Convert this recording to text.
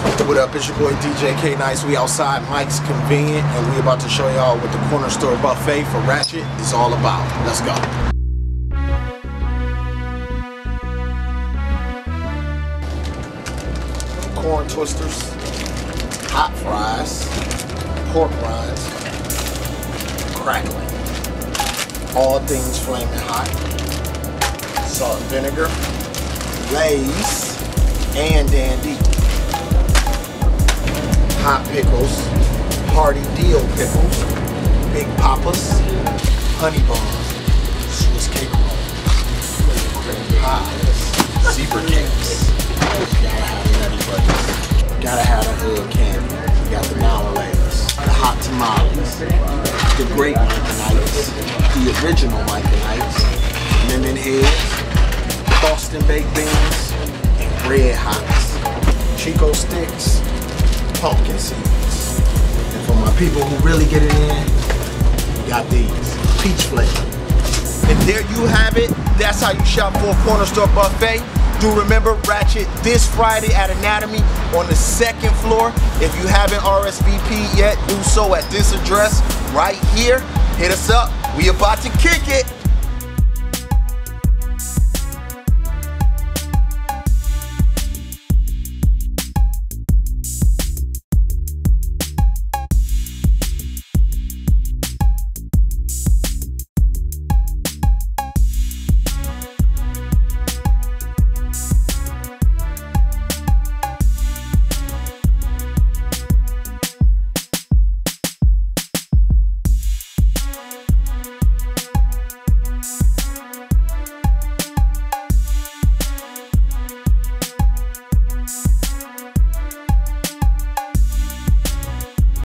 What up, it's your boy DJ K Nice. We outside Mike's Convenient, and we about to show y'all what the corner store buffet for Ratchet is all about. Let's go. Corn twisters, hot fries, pork rinds, crackling. All things flaming hot. Salt and vinegar, Lay's, and Dandy. Hot pickles, hearty dill pickles, big papas, honey buns, Swiss cake rolls, cream pies, zebra cakes. Gotta have the nutty butters. Gotta have the hood candy. You got the Malalayas, the hot tamales, the great Micanites, the original Micanites, lemon heads, Boston baked beans, and red hots, Chico sticks, pumpkin seeds. And for my people who really get it in, we got these, peach flavor. And there you have it. That's how you shop for a corner store buffet. Do remember Ratchet this Friday at Anatomy on the 2nd floor. If you haven't RSVP'd yet, do so at this address right here. Hit us up. We about to kick it.